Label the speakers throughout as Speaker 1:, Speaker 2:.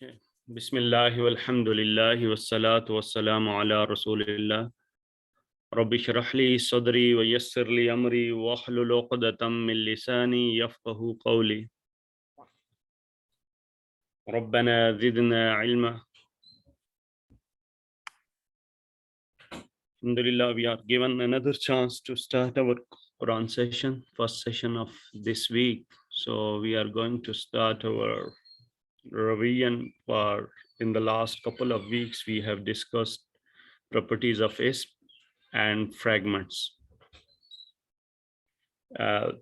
Speaker 1: Okay. Bismillahi walhamdulillahi wassalatu wassalamu ala rasulillah. Rabbi shrah li sadri wa yassir li amri wahlul 'uqdatam min lisani yafqahu qawli. Rabbana zidna ilma. Alhamdulillah, we are given another chance to start our Quran session, first session of this week. So we are going to start our revision. For in the last couple of weeks we have discussed properties of ism and fragments. I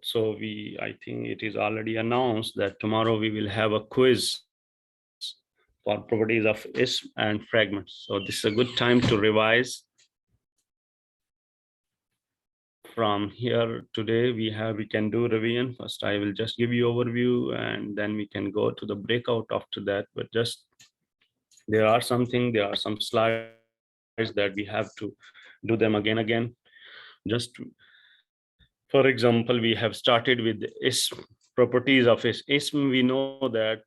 Speaker 1: think it is already announced that tomorrow we will have a quiz for properties of ism and fragments. So this is a good time to revise. From here today we can do revision. First I will just give you overview and then we can go to the breakout after that. But just there are some slides that we have to do them again. Just for example, we have started with ism, properties of ism. We know that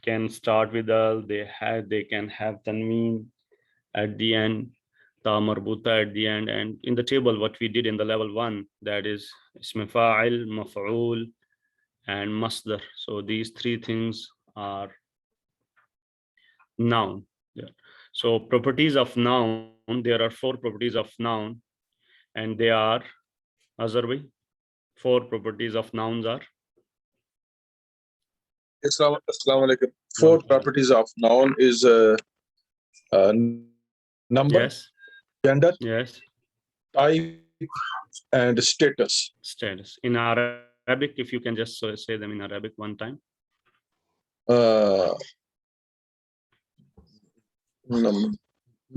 Speaker 1: can start with al, they can have tanween at the end, ta marbuta at the end, and in the table what we did in the level 1, that is ism fa'il, maf'ul and masdar. So these three things are noun. Yeah. So properties of noun, there are 4 properties of noun, and they are Azarbi. 4 properties of nouns are
Speaker 2: Assalamu alaikum. 4 properties of noun is number,
Speaker 1: yes,
Speaker 2: gender,
Speaker 1: yes,
Speaker 2: type, and status.
Speaker 1: status. In Arabic, if you can just say them in Arabic one time.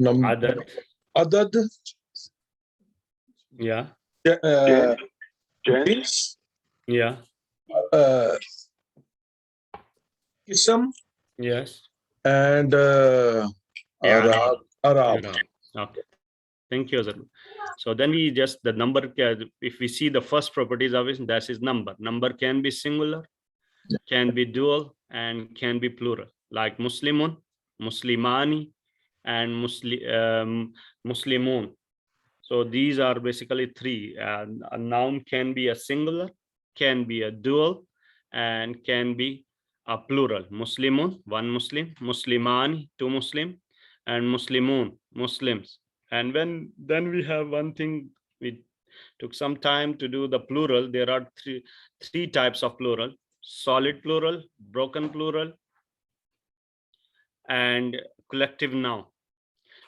Speaker 1: Adad.
Speaker 2: Adad.
Speaker 1: Yeah.
Speaker 2: Jins.
Speaker 1: Yeah.
Speaker 2: Ism.
Speaker 1: Yes.
Speaker 2: And Arab.
Speaker 1: Okay. Thank you, Azar. So then we just the number. If we see the first properties of it, that is number. Number can be singular, can be dual, and can be plural. Like Muslimun, Muslimani, and Muslimun. So these are basically 3. A noun can be a singular, can be a dual, and can be a plural. Muslimun, 1 Muslim, Muslimani, 2 Muslim, and Muslimun, Muslims. And then we have one thing, we took some time to do the plural. There are three types of plural: solid plural, broken plural, and collective noun.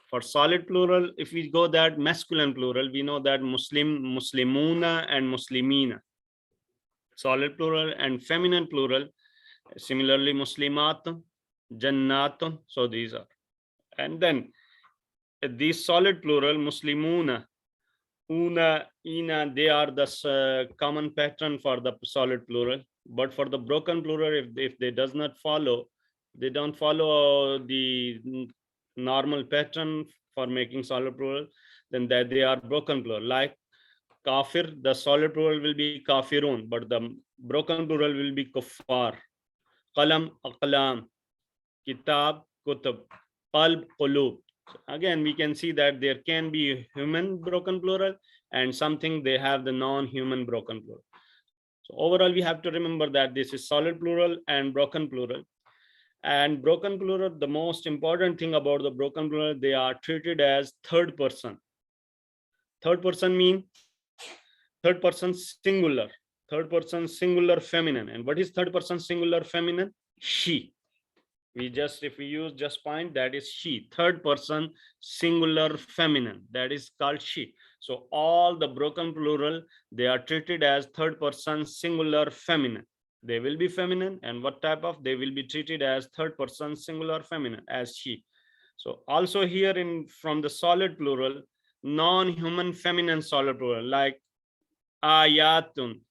Speaker 1: For solid plural, if we go that masculine plural, we know that Muslim, Muslimuna, and Muslimina. Solid plural. And feminine plural, similarly Muslimatun, Jannatun. So these are. And then these solid plural, Muslimuna, Una, Ina, they are the common pattern for the solid plural. But for the broken plural, if they does not follow, they don't follow the normal pattern for making solid plural, then that they are broken plural. Like kafir, the solid plural will be kafirun, but the broken plural will be kuffar. Qalam, aqlam. Kitab, kutub. Qalb, qulub. Again, we can see that there can be human broken plural, and something they have the non-human broken plural. So overall, we have to remember that this is solid plural and broken plural. And broken plural, the most important thing about the broken plural, they are treated as third person. Third person mean third person singular. Third person singular feminine. And what is third person singular feminine? She. If we use just point, that is she. Third person singular feminine, that is called she. So all the broken plural, they are treated as third person singular feminine. They will be feminine, and what type of? They will be treated as third person singular feminine, as she. So also here from the solid plural, non-human feminine solid plural, like ayatun,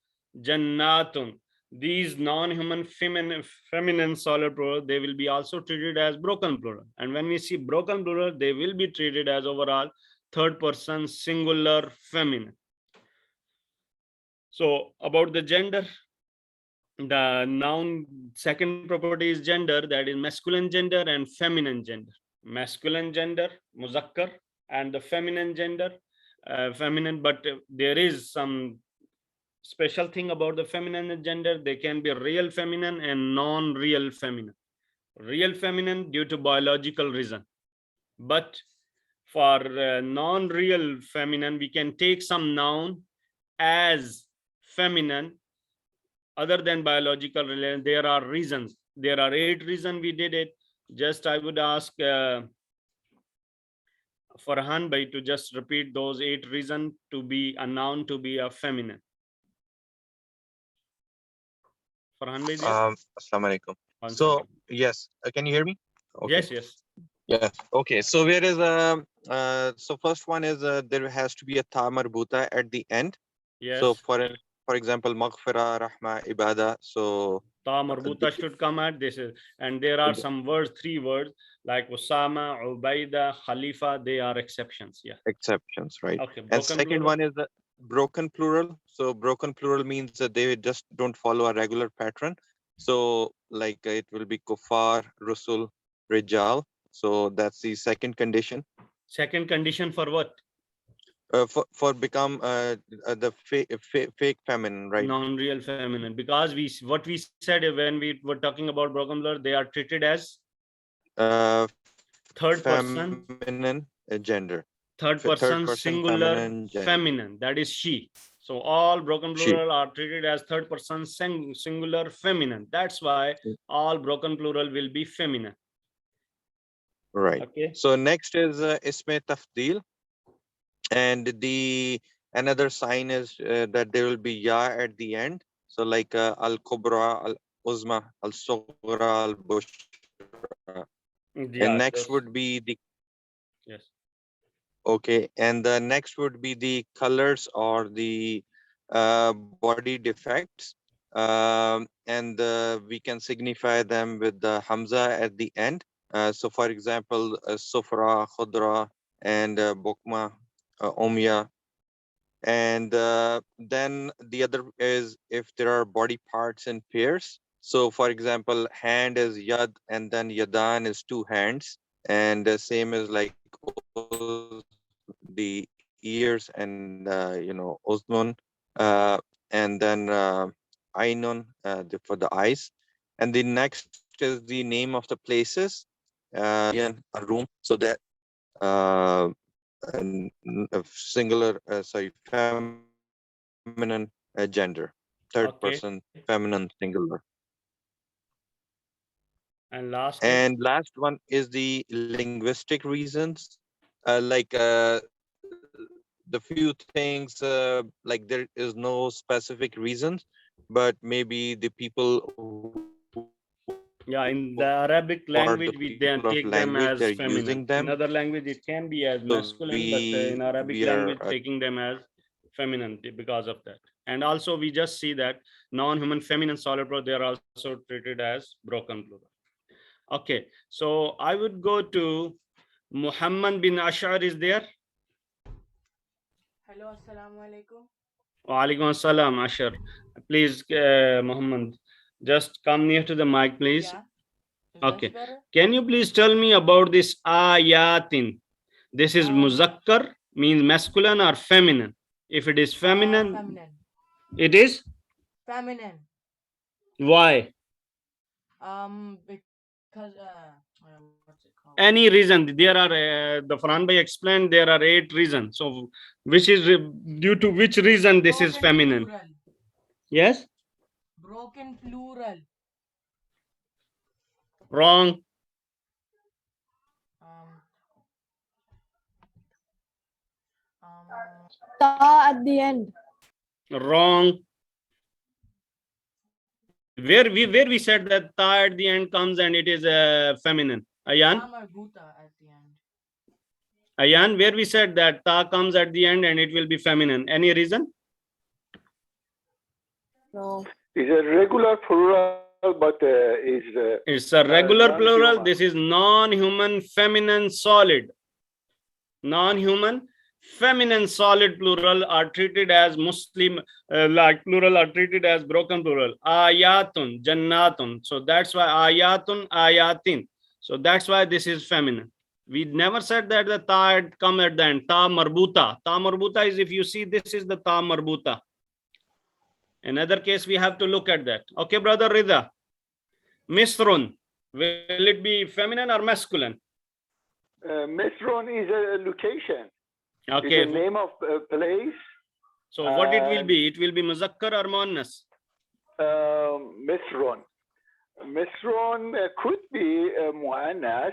Speaker 1: jannatun. These non-human feminine solid plural, they will be also treated as broken plural. And when we see broken plural, they will be treated as overall third person singular feminine. So about the gender, The noun second property is gender, that is masculine gender and feminine gender. Masculine gender, muzakkar, and the feminine gender, feminine. But there is some special thing about the feminine gender. They can be real feminine and non-real feminine. Real feminine due to biological reason, but for non-real feminine, we can take some noun as feminine other than biological relation. There are reasons. There are 8 reasons we did it. Just I would ask Farhan Bhai to just repeat those 8 reasons to be a noun, to be a feminine. Farhan Bhai there?
Speaker 3: Assalamu alaikum.
Speaker 1: One
Speaker 3: So
Speaker 1: second.
Speaker 3: yes, can you hear me? Okay.
Speaker 1: Yes, yes.
Speaker 3: Yeah. Okay. So where is so first one is there has to be a ta marbuta at the end.
Speaker 1: Yes.
Speaker 3: So for example, maghfira, rahma, ibada. So
Speaker 1: Ta marbuta should come at this is, and there are some words, 3 words like Usama, Ubaida, Khalifa. They are exceptions. Yeah.
Speaker 3: exceptions, right?
Speaker 1: Okay.
Speaker 3: And
Speaker 1: Broken
Speaker 3: second
Speaker 1: plural.
Speaker 3: one is the broken plural. So broken plural means that they just don't follow a regular pattern. So like it will be kuffar, rusul, rijal. So that's the second condition.
Speaker 1: Second condition for what?
Speaker 3: For become the fake feminine, right?
Speaker 1: Non-real feminine, because what we said when we were talking about broken plural, they are treated as third person
Speaker 3: feminine gender.
Speaker 1: third person singular feminine, that is she. So all broken plural are treated as third person singular feminine. That's why all broken plural will be feminine.
Speaker 3: Right.
Speaker 1: Okay.
Speaker 3: So next is isme tafdil, and the another sign is that there will be ya at the end. So like al kubra, al uzma, al sughra, al bushra.
Speaker 1: Yeah,
Speaker 3: and next would be the
Speaker 1: yes.
Speaker 3: Okay, and the next would be the colors or the body defects, and we can signify them with the hamza at the end. So, for example, sufra, khudra, and bukma, omya. And then the other is if there are body parts in pairs. So, for example, hand is yad, and then yadan is 2 hands, and the same is like the ears and uznun, and then ainun for the eyes. And the next is the name of the places, again a room, so that singular feminine gender, third person feminine singular.
Speaker 1: And last
Speaker 3: one is the linguistic reasons, like the few things like there is no specific reasons, but maybe the people
Speaker 1: in the Arabic language we then take them as feminine.
Speaker 3: using them.
Speaker 1: In other language it can be as masculine, but in Arabic language taking them as feminine because of that. And also we just see that non-human feminine solid plural, they are also treated as broken plural. Okay, so I would go to Muhammad bin Ashar. Is there?
Speaker 4: Hello, assalamu alaikum.
Speaker 1: Wa alaikum assalam, Ashar. Please, Muhammad, just come near to the mic, please.
Speaker 4: Yeah.
Speaker 1: Okay. Can you please tell me about this ayatin? This is muzakkar, means masculine or feminine? If it is feminine,
Speaker 4: Feminine.
Speaker 1: it is?
Speaker 4: Feminine.
Speaker 1: Why?
Speaker 4: Because what's it called?
Speaker 1: Any reason? There are, the Farhan Bhai explained there are 8 reasons. So, which is due to which reason this is feminine?
Speaker 4: Plural.
Speaker 1: Yes?
Speaker 4: Broken plural.
Speaker 1: Wrong.
Speaker 5: Ta at the end.
Speaker 1: Wrong. Where we said that ta at the end comes and it is feminine. Ayan?
Speaker 4: Ta marbuta at the end.
Speaker 1: Ayan, where we said that ta comes at the end and it will be feminine. Any reason?
Speaker 5: No.
Speaker 6: It's a regular plural, but
Speaker 1: It's a regular plural. This is non-human feminine solid. Non-human feminine solid plural are treated as Muslim, like plural are treated as broken plural. Ayatun, jannatun. So that's why ayatun, ayatin. So that's why this is feminine. We never said that the ta had come at the end. Ta marbuta. Ta marbuta is, if you see, this is the ta marbuta. Another case, we have to look at that. Okay, brother Rida. Misrun. Will it be feminine or masculine?
Speaker 6: Misron is a location.
Speaker 1: Okay.
Speaker 6: It's the name of a place.
Speaker 1: So what it will be? It will be muzakkar or muannas?
Speaker 6: Misron. Misron could be muannas.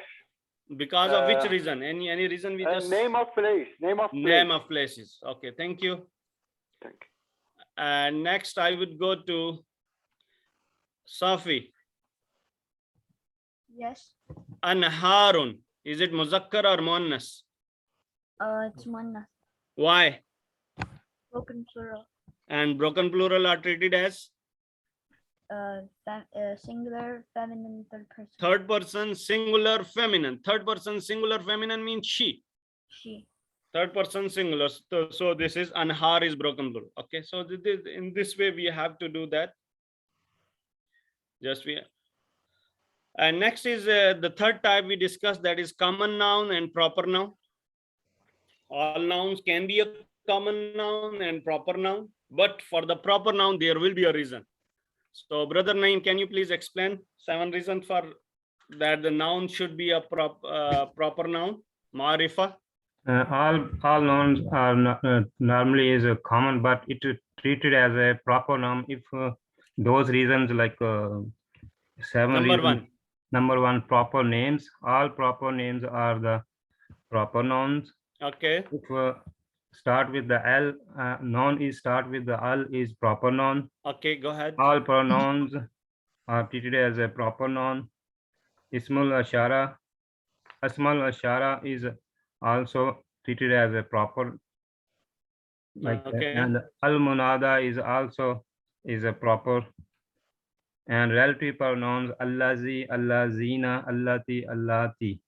Speaker 1: Because of which reason? Any reason we just
Speaker 6: Name of place. Name of place.
Speaker 1: name of places. Okay, thank you.
Speaker 6: Thank you.
Speaker 1: And next I would go to Safi.
Speaker 5: Yes.
Speaker 1: Anharun. Is it muzakkar or muannas?
Speaker 5: It's Manna.
Speaker 1: Why?
Speaker 5: Broken plural.
Speaker 1: And broken plural are treated as
Speaker 5: Singular, feminine, third person.
Speaker 1: third person singular feminine. Third person singular feminine means she.
Speaker 5: She.
Speaker 1: Third person singular. So this is anhar is broken plural. Okay, so in this way we have to do that. Just we. And next is the third type we discussed, that is common noun and proper noun. All nouns can be a common noun and proper noun, but for the proper noun there will be a reason. So brother Naeem, can you please explain 7 reasons for that the noun should be a proper noun? Ma'rifa.
Speaker 7: All nouns are normally is a common, but it is treated as a proper noun if those reasons like 7
Speaker 1: Number
Speaker 7: reasons.
Speaker 1: 1.
Speaker 7: Number 1, proper names. All proper names are the proper nouns.
Speaker 1: Okay.
Speaker 7: If start with the L, noun is start with the L is proper noun.
Speaker 1: Okay, go ahead.
Speaker 7: All pronouns are treated as a proper noun. Ismul Ashara. Asmal Ashara is also treated as a proper, like that.
Speaker 1: Okay.
Speaker 7: And Al Munada is also is a proper. And relative pronouns Allazi, Allazina, Allati, Allati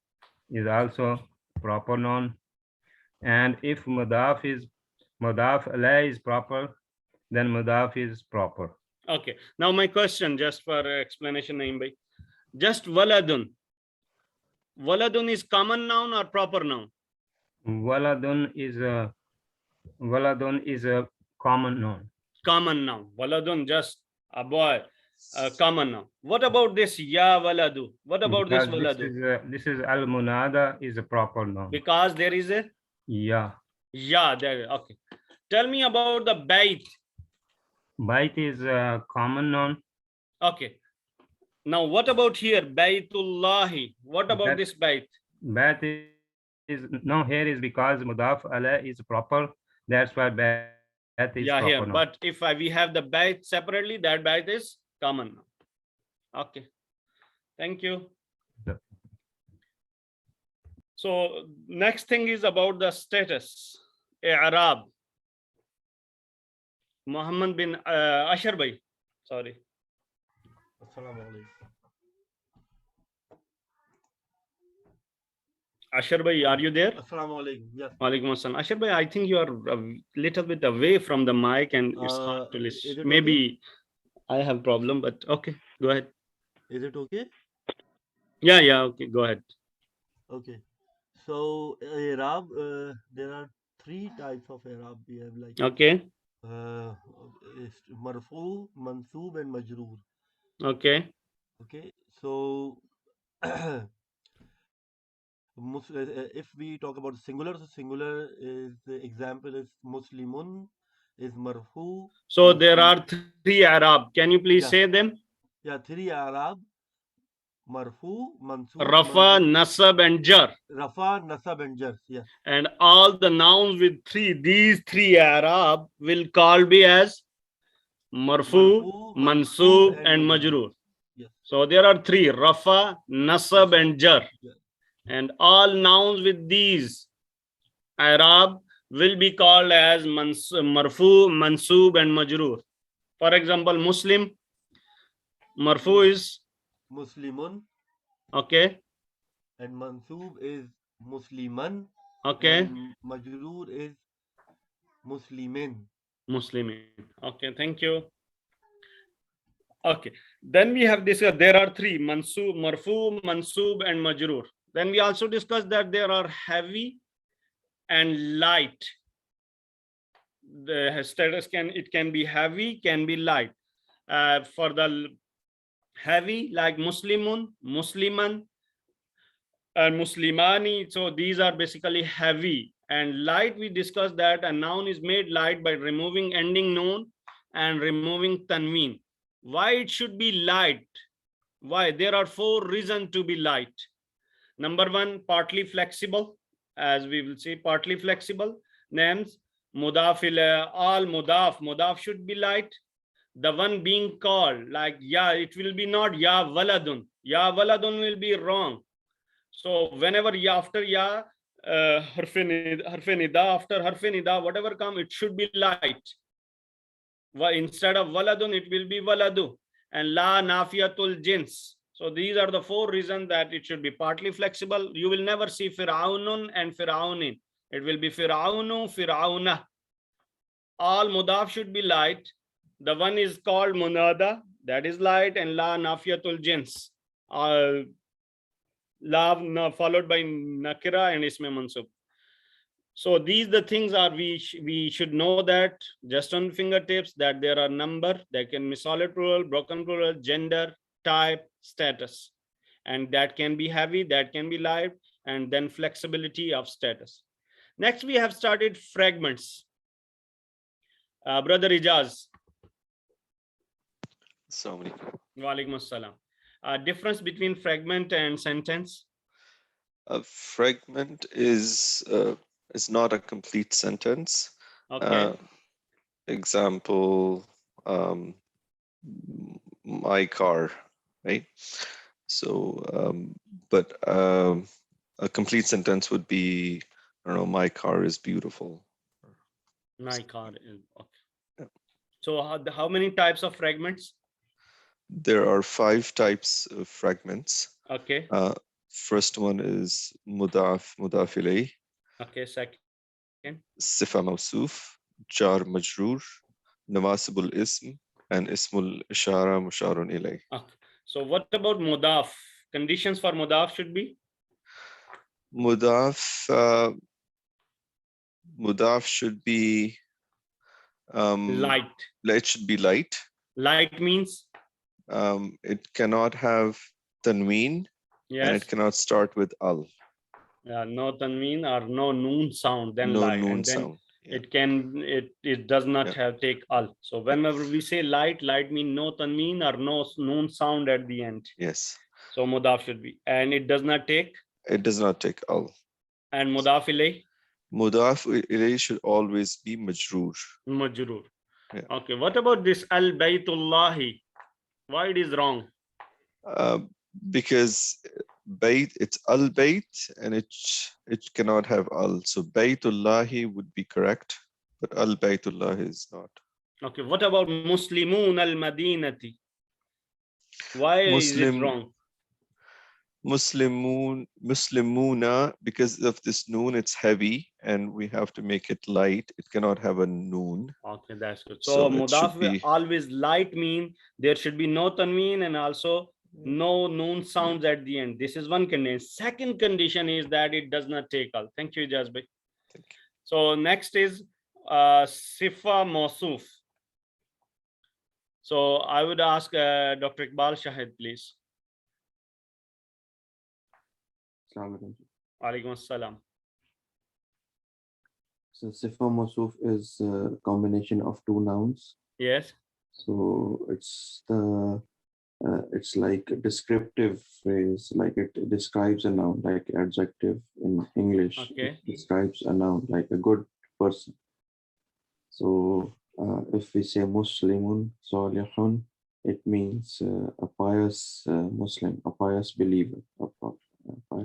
Speaker 7: is also proper noun. And if mudaf alayh is proper, then mudaf is proper.
Speaker 1: Okay. Now my question, just for explanation, Naeem bhai. Just waladun. Waladun is common noun or proper noun?
Speaker 7: Waladun is a common noun.
Speaker 1: Common noun. Waladun, just a boy. Common noun. What about this ya waladu? What about this
Speaker 7: Because
Speaker 1: waladu?
Speaker 7: this is al munada is a proper noun.
Speaker 1: Because there is a
Speaker 7: Yeah.
Speaker 1: there. Okay. Tell me about the bait.
Speaker 7: Bait is a common noun.
Speaker 1: Okay. Now what about here? Baitullahi. What about
Speaker 7: That-
Speaker 1: this bait?
Speaker 7: Bait is no, here is because mudaf alayh is proper. That's why bait is
Speaker 1: Yeah,
Speaker 7: proper
Speaker 1: here.
Speaker 7: noun.
Speaker 1: But if we have the bait separately, that bait is common noun. Okay. Thank you.
Speaker 7: Yeah.
Speaker 1: So next thing is about the status. I'rab. Muhammad bin Ashar bhai. Sorry.
Speaker 8: Assalamu alaikum.
Speaker 1: Ashar bhai, are you there?
Speaker 8: Assalamu alaikum. Yes.
Speaker 1: Walaikum assalam. Ashar bhai, I think you are a little bit away from the mic and it's hard to
Speaker 8: Is
Speaker 1: listen.
Speaker 8: it
Speaker 1: Maybe I have problem, but okay, go ahead.
Speaker 8: Is it okay?
Speaker 1: Yeah, okay, go ahead.
Speaker 8: Okay. So Arab, there are 3 types of Arab. We have like
Speaker 1: Okay,
Speaker 8: marfu, mansoob, and majroor.
Speaker 1: okay,
Speaker 8: Okay. So if we talk about singular, so singular is the example is Muslimun is marfu.
Speaker 1: so there are 3 Arab. Can you please
Speaker 8: Yeah.
Speaker 1: say them?
Speaker 8: Yeah, 3 Arab. Marfu, mansoob,
Speaker 1: Rafa,
Speaker 8: majroor.
Speaker 1: Nasab and Jar.
Speaker 8: Rafa, Nasab, and Jar. Yeah.
Speaker 1: And all the nouns with these 3 Arab will call be as Marfu, Mansoob and Majroor.
Speaker 8: Yes.
Speaker 1: So there are 3, Rafa, Nasab and Jar.
Speaker 8: Yeah.
Speaker 1: And all nouns with these Arab will be called as Marfu, Mansoob and Majroor. For example, Muslim, Marfu is,
Speaker 8: Muslimun,
Speaker 1: okay,
Speaker 8: and mansoob is Musliman.
Speaker 1: Okay.
Speaker 8: And majroor is muslimin.
Speaker 1: Muslimin. Okay, thank you. Okay, then we have discussed there are three: mansub, marfu, mansub, and majroor. Then we also discussed that there are heavy and light. The status can be heavy, can be light. For the heavy, like muslimun, musliman, and muslimani, so these are basically heavy. And light, we discussed that a noun is made light by removing ending noun and removing tanween. Why it should be light? Why? There are 4 reasons to be light. Number 1, partly flexible, as we will see, partly flexible. Names mudaf ila, all mudaf should be light. The one being called, like ya, it will be not ya waladun. Ya waladun will be wrong. So whenever ya after ya, harf nida, after harf nida, whatever come, it should be light. Instead of waladun, it will be waladu. And la nafiyatul jins. So these are the 4 reasons that it should be partly flexible. You will never see fir'aunun and fir'aunin. It will be fir'aunu, fir'auna. All mudaf should be light. The one is called munada, that is light, and la nafiyatul jins. La followed by nakira and isme mansub. So these the things are we should know that just on fingertips, that there are number, there can be solid plural, broken plural, gender, type, status, and that can be heavy, that can be light, and then flexibility of status. Next, we have started fragments. Brother Ijaz.
Speaker 9: Assalamu alaikum.
Speaker 1: Wa alaikum assalam. Difference between fragment and sentence?
Speaker 9: A fragment is not a complete sentence.
Speaker 1: Okay.
Speaker 9: Example, my car, right? So, but a complete sentence would be, I don't know, my car is beautiful.
Speaker 1: My car is okay.
Speaker 9: Yeah.
Speaker 1: So how many types of fragments?
Speaker 9: There are 5 types of fragments.
Speaker 1: Okay.
Speaker 9: First one is mudaf, mudaf ilayh,
Speaker 1: Okay. Second.
Speaker 9: sifa mawsuf, jar majroor, nawasibul ism, and ismul ishara musharun ilayh.
Speaker 1: Okay. So what about mudaf? Conditions for mudaf should be?
Speaker 9: Mudaf should be
Speaker 1: Light.
Speaker 9: It should be light.
Speaker 1: Light means?
Speaker 9: It cannot have tanween,
Speaker 1: Yes.
Speaker 9: and it cannot start with al.
Speaker 1: No tanween or no noon sound, then
Speaker 9: No
Speaker 1: light.
Speaker 9: noon
Speaker 1: And then
Speaker 9: sound. Yeah.
Speaker 1: it does not
Speaker 9: Yeah.
Speaker 1: have take al. So whenever we say light mean no tanween or no noon sound at the end.
Speaker 9: Yes.
Speaker 1: So mudaf should be. And it does not take?
Speaker 9: It does not take al.
Speaker 1: And mudaf ilayh?
Speaker 9: Mudaf ilayh should always be majroor.
Speaker 1: Majroor.
Speaker 9: Yeah.
Speaker 1: Okay. What about this al baytullahi? Why it is wrong?
Speaker 9: Because bayt, it's al bayt, and it cannot have al. So baytullahi would be correct, but al baytullahi is not.
Speaker 1: Okay. What about muslimun al madinati? Why is it wrong?
Speaker 9: Muslimuna, because of this noon, it's heavy, and we have to make it light. It cannot have a noon.
Speaker 1: Okay, that's good.
Speaker 9: So
Speaker 1: So
Speaker 9: it
Speaker 1: mudaf
Speaker 9: should be-
Speaker 1: always light mean there should be no tanween and also no noon sounds at the end. This is one condition. Second condition is that it does not take al. Thank you, Ijaz bhai.
Speaker 9: Thank you.
Speaker 1: So next is sifa mawsuf. So I would ask Dr. Iqbal Shahid, please. Alaikum assalam.
Speaker 10: So sifa mawsuf is a combination of 2 nouns.
Speaker 1: Yes.
Speaker 10: So it's like a descriptive phrase, like it describes a noun, like adjective in English.
Speaker 1: Okay.
Speaker 10: It describes a noun, like a good person. So if we say Muslimun salihun, it means a pious Muslim, a pious believer.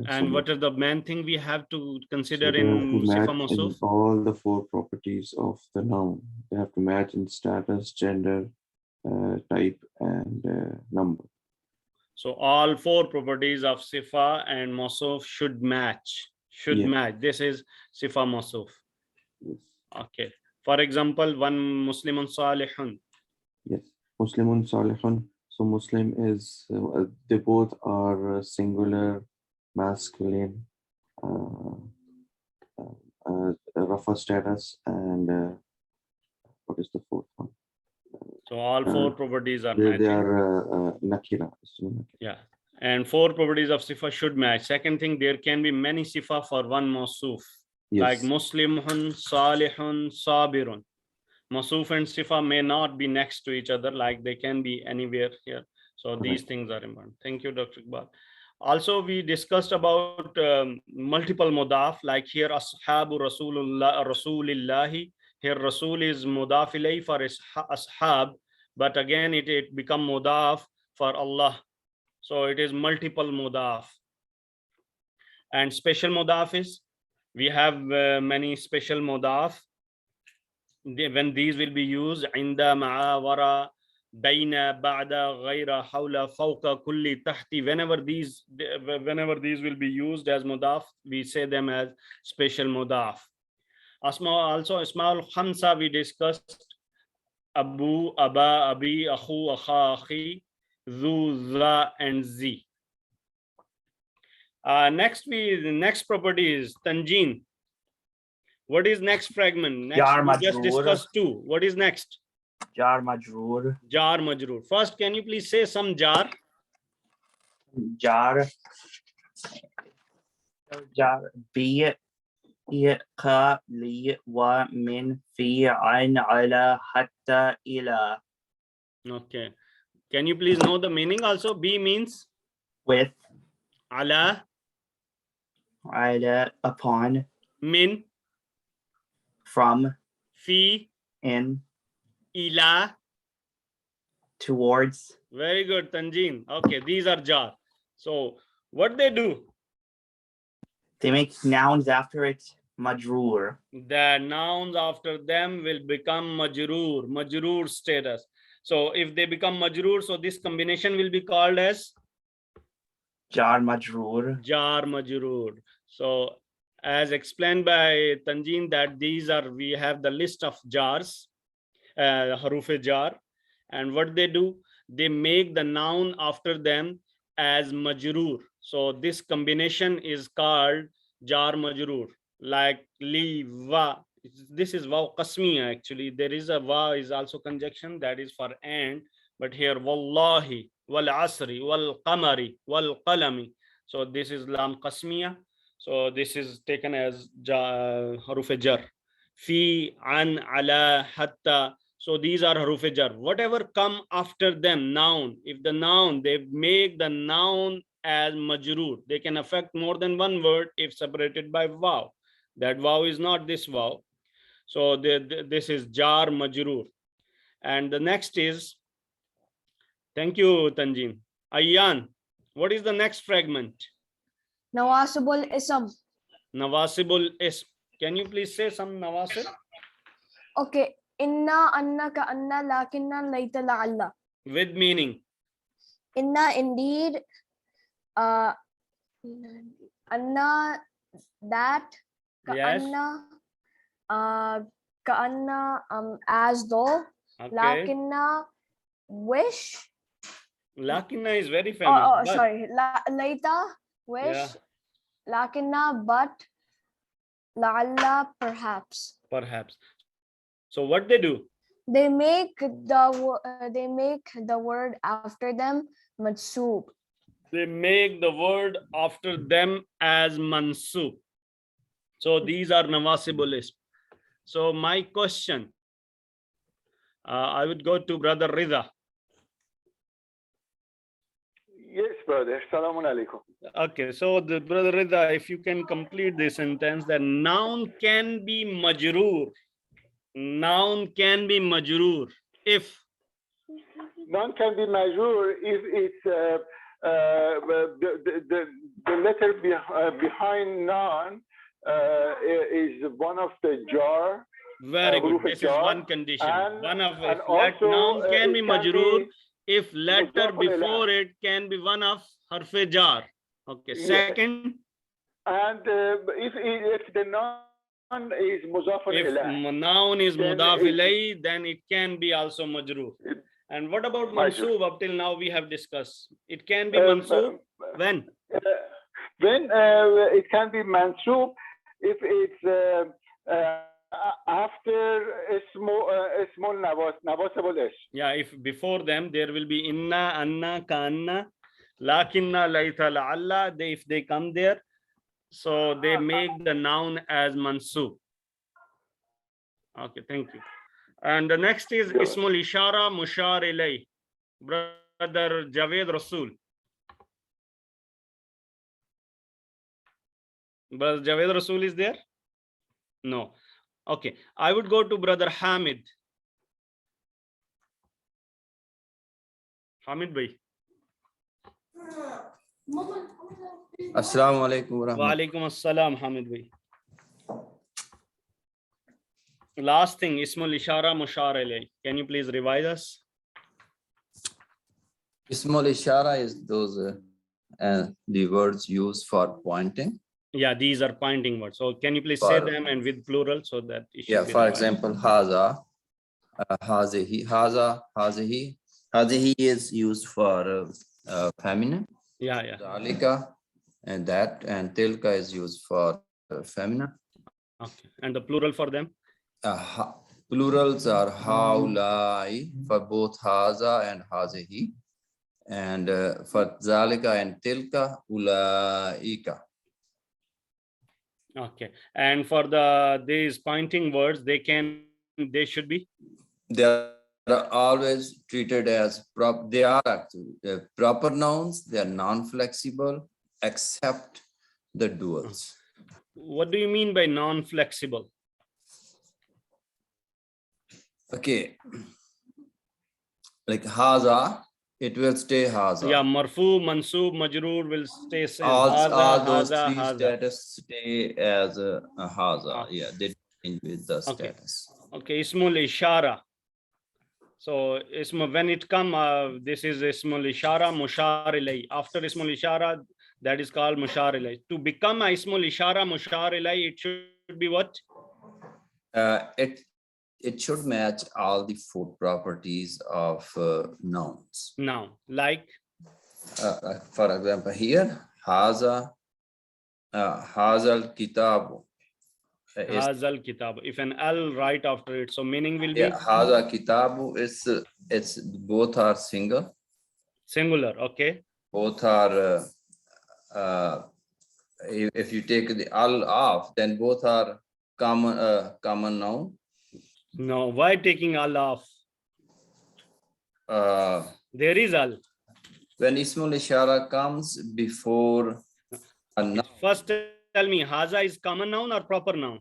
Speaker 1: And what is the main thing we have to consider
Speaker 10: They have to
Speaker 1: in
Speaker 10: match
Speaker 1: sifa
Speaker 10: in
Speaker 1: mawsuf?
Speaker 10: all the 4 properties of the noun. They have to match in status, gender, type, and number.
Speaker 1: So all 4 properties of sifa and mawsuf should match. should
Speaker 10: Yeah.
Speaker 1: match. This is sifa mawsuf.
Speaker 10: Yes.
Speaker 1: Okay. For example, one Muslimun salihun.
Speaker 10: Yes. Muslimun salihun. So Muslim is they both are singular, masculine, Rafa status, and what is the fourth one?
Speaker 1: So all four properties are
Speaker 10: They
Speaker 1: matching.
Speaker 10: are nakira.
Speaker 1: Yeah. And four properties of sifa should match. Second thing, there can be many sifa for one mawsuf. Like
Speaker 10: Yes.
Speaker 1: Muslimun, Salihun, Sabirun. Mawsuf and sifa may not be next to each other, like they can be anywhere here. So these things are important. Thank you, Dr. Iqbal. Also, we discussed about multiple mudaf, like here ashabu rasulillahi. Here Rasul is mudaf ilayhi for ashab, but again it become mudaf for Allah. So it is multiple mudaf. And special mudaf is, we have many special mudaf. When these will be used, inda, ma'a, wara, baina, ba'da, ghayra, hawla, fawqa, kulli, tahti. Whenever these will be used as mudaf, we say them as special mudaf. Asma, also Ismaul Khamsa we discussed. Abu, Aba, Abi, Akhu, Akha, Akhi, Zu, Za, and Z. The next property is Tanjeen. What is next fragment? Next,
Speaker 11: Jar
Speaker 1: we just
Speaker 11: majroor.
Speaker 1: discussed two. What is next?
Speaker 11: Jar majroor.
Speaker 1: Jar majroor. First, can you please say some jar?
Speaker 11: Jar. Jar. Bi. Ka. Li. Wa. Min. Fi. Ain. Ala. Hatta. Ila.
Speaker 1: Okay. Can you please know the meaning also? Bi means?
Speaker 11: With.
Speaker 1: Ala.
Speaker 11: Ala. Upon.
Speaker 1: Min.
Speaker 11: From.
Speaker 1: Fi.
Speaker 11: In.
Speaker 1: Ila.
Speaker 11: Towards.
Speaker 1: Very good, Tanjeen. Okay, these are jar. So what they do?
Speaker 11: They make nouns after it majroor.
Speaker 1: The nouns after them will become majroor, majroor status. So if they become majroor, so this combination will be called as
Speaker 11: Jar majroor.
Speaker 1: jar majroor. So as explained by Tanjeen, that we have the list of jars, haruf jar, and what they do, they make the noun after them as majroor. So this combination is called jar majroor. Like li, wa, this is waw qasmiya actually. There is a wa is also conjunction, that is for and, but here wallahi, wal asri, wal qamari, wal qalami. So this is lam qasmiya. So this is taken as haruf jar. Fi, an, ala, hatta. So these are haruf jar. Whatever come after them, noun, if the noun, they make the noun as majroor, they can affect more than one word if separated by waw. That waw is not this waw. So this is jar majroor. And the next is, thank you, Tanjeen. Ayyan, what is the next fragment?
Speaker 12: Nawasibul ism.
Speaker 1: Nawasibul ism. Can you please say some nawasib?
Speaker 12: Okay. Inna, anna, ka, anna, lakinna, layta, la'alla.
Speaker 1: With meaning.
Speaker 12: Inna, indeed. Anna, that. Ka,
Speaker 1: Yes.
Speaker 12: anna. Ka, anna, as though.
Speaker 1: Okay.
Speaker 12: Lakinna, wish.
Speaker 1: Lakinna is very famous.
Speaker 12: Oh,
Speaker 1: but-
Speaker 12: sorry. Layta, wish.
Speaker 1: Yeah.
Speaker 12: Lakinna, but. La'alla, perhaps.
Speaker 1: Perhaps. So what they do?
Speaker 12: They make the word after them mansub.
Speaker 1: They make the word after them as mansub. So these are nawasibul ism. So my question, I would go to Brother Rida.
Speaker 6: Yes, brother. Assalamu alaikum.
Speaker 1: Okay, so the Brother Rida, if you can complete this sentence, that noun can be majroor. Noun can be majroor if
Speaker 6: Noun can be majroor if it's the letter behind noun is one of the jar.
Speaker 1: very good.
Speaker 6: huruf
Speaker 1: This is
Speaker 6: jar,
Speaker 1: one condition.
Speaker 6: and-
Speaker 1: One of
Speaker 6: and
Speaker 1: if
Speaker 6: also,
Speaker 1: noun can be
Speaker 6: it can
Speaker 1: majroor
Speaker 6: be
Speaker 1: if letter
Speaker 6: mudaf al-ilah.
Speaker 1: before it can be one of harf jar. Okay.
Speaker 6: Yes.
Speaker 1: Second,
Speaker 6: And if the noun is mudafun
Speaker 1: If
Speaker 6: ilayh,
Speaker 1: noun is
Speaker 6: then
Speaker 1: mudaf
Speaker 6: it-
Speaker 1: ilayhi, then it can be also majroor. And what about
Speaker 6: Majroor.
Speaker 1: mansoob? Up till now we have discussed. It can be
Speaker 6: Um,
Speaker 1: mansoob when?
Speaker 6: Then it can be mansoob if it's after ismul nawasibul ish.
Speaker 1: Yeah, if before them there will be inna, anna, kanna, lakinna, laita, la'alla. If they come there, so they make the noun as mansoob. Okay, thank you. And the next is ismul ishara mushar ilay. Brother Javed Rasul. Brother Javed Rasul is there? No. Okay, I would go to Brother Hamid. Hamid bhai.
Speaker 13: Assalamu alaikum wa
Speaker 1: Wa
Speaker 13: rahmatullah.
Speaker 1: alaikum assalam, Hamid bhai. Last thing, Ismul Ishara Mushar ilay. Can you please revise us?
Speaker 13: Ismul Ishara is those the words used for pointing.
Speaker 1: Yeah, these are pointing words. So can you please say them and with plural so that it should
Speaker 13: Yeah,
Speaker 1: be
Speaker 13: for
Speaker 1: revised.
Speaker 13: example, haza, hazihi, haza, hazihi. Hazihi is used for feminine.
Speaker 1: Yeah, yeah.
Speaker 13: Zalika and that, and tilka is used for feminine.
Speaker 1: Okay. And the plural for them?
Speaker 13: Plurals are haulai for both haza and hazihi. And for zalika and tilka, ulaika.
Speaker 1: Okay. And for these pointing words, they should be?
Speaker 13: They are always treated as they are actually proper nouns. They are non-flexible except the duals.
Speaker 1: What do you mean by non-flexible?
Speaker 13: Okay, like haza, it will stay haza.
Speaker 1: Yeah, marfu, mansoob, majroor will stay same.
Speaker 13: All
Speaker 1: Haza,
Speaker 13: those
Speaker 1: haza,
Speaker 13: three
Speaker 1: haza.
Speaker 13: status stay as a haza. Yeah, they change with the
Speaker 1: Okay.
Speaker 13: status.
Speaker 1: Okay, Ismul Ishara. So when it come, this is Ismul Ishara Mushar ilay. After Ismul Ishara, that is called Mushar ilay. To become a Ismul Ishara Mushar ilay, it should be what?
Speaker 13: It should match all the four properties of nouns.
Speaker 1: Now, like?
Speaker 13: For example, here, haza, hazal kitabu.
Speaker 1: Hazal kitab. If an al right after it, so meaning will be?
Speaker 13: Yeah, haza kitabu is it's both are single.
Speaker 1: Singular, okay.
Speaker 13: Both are if you take the al off, then both are common noun.
Speaker 1: No, why taking al off? There is al.
Speaker 13: When Ismul Ishara comes before a noun.
Speaker 1: First tell me, haza is common noun or proper noun?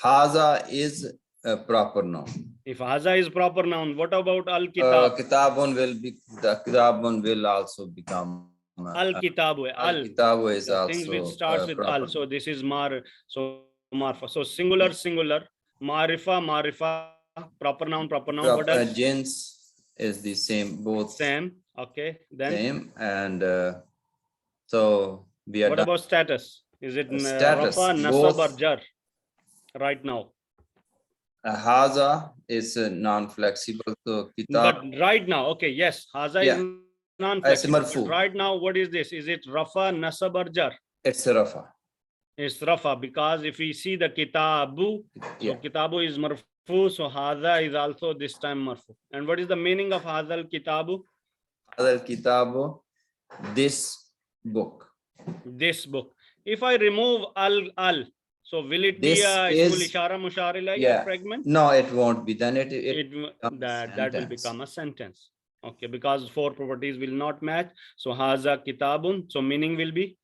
Speaker 13: Haza is a proper noun.
Speaker 1: If haza is proper noun, what about al kitab?
Speaker 13: Kitabun will be, the kitabun will also become
Speaker 1: Al kitabu. Al
Speaker 13: kitabu is
Speaker 1: the things which
Speaker 13: also
Speaker 1: starts with
Speaker 13: proper.
Speaker 1: al. So this is marfa. So singular, marifa, proper noun. What else?
Speaker 13: Jins is the same, both
Speaker 1: same. Okay, then
Speaker 13: same, and so we are
Speaker 1: what
Speaker 13: done.
Speaker 1: about status? Is it
Speaker 13: Status,
Speaker 1: rafa, nasab,
Speaker 13: both.
Speaker 1: or jar? Right now.
Speaker 13: Haza is non-flexible, so kitab.
Speaker 1: But right now, okay, yes, haza
Speaker 13: Yeah.
Speaker 1: is non-flexible.
Speaker 13: marfu.
Speaker 1: But right now, what is this? Is it rafa, nasab, or jar?
Speaker 13: It's rafa.
Speaker 1: It's rafa, because if we see the kitabu,
Speaker 13: Yeah.
Speaker 1: so kitabu is marfu, so haza is also this time marfu. And what is the meaning of hazal kitabu?
Speaker 13: Hazal kitabu, this book.
Speaker 1: This book. If I remove al, so will it
Speaker 13: This
Speaker 1: be a
Speaker 13: is-
Speaker 1: ismul ishara mushar ilayhi
Speaker 13: Yeah.
Speaker 1: fragment?
Speaker 13: No, it won't be. Then it
Speaker 1: That will
Speaker 13: sentence.
Speaker 1: become a sentence. Okay, because four properties will not match. So haza kitabun. So meaning will be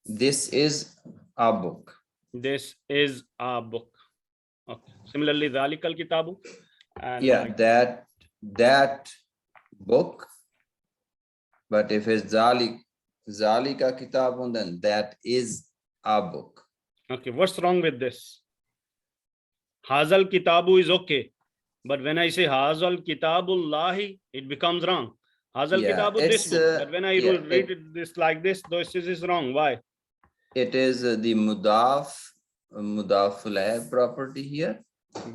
Speaker 13: This is a book.
Speaker 1: this is a book. Okay. Similarly, zalikal kitabu. And
Speaker 13: Yeah,
Speaker 1: like-
Speaker 13: that book. But if it's zalika kitabun, then that is a book.
Speaker 1: Okay, what's wrong with this? Hazal kitabu is okay. But when I say hazal kitabullahi, it becomes wrong. Hazal
Speaker 13: Yeah,
Speaker 1: kitabu this
Speaker 13: it's,
Speaker 1: book. But when I
Speaker 13: yeah,
Speaker 1: read it this like this is wrong. Why?
Speaker 13: it is the mudaf ilayh property here.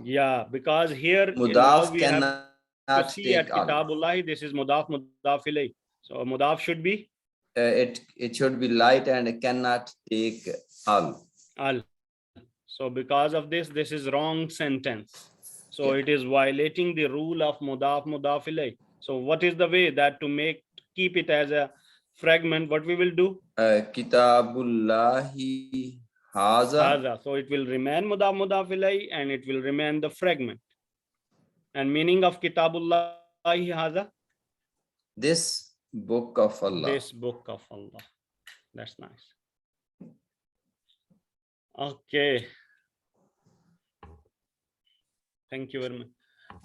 Speaker 1: Yeah, because here now
Speaker 13: Mudaf
Speaker 1: we have
Speaker 13: cannot
Speaker 1: to see at
Speaker 13: take al.
Speaker 1: Kitabullah, this is mudaf ilayh. So mudaf should be
Speaker 13: It should be light and it cannot take al.
Speaker 1: al. So because of this, this is wrong sentence. So it is violating the rule of mudaf ilayh. So what is the way that to keep it as a fragment? What we will do?
Speaker 13: Kitabullahi haza.
Speaker 1: Haza. So it will remain mudaf ilayh and it will remain the fragment. And meaning of Kitabullahi haza?
Speaker 13: This book of Allah.
Speaker 1: This book of Allah. That's nice. Okay. Thank you very much.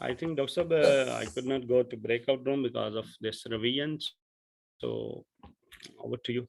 Speaker 1: I think Dr. Sab, I could not go to breakout room because of this revision. So over to you.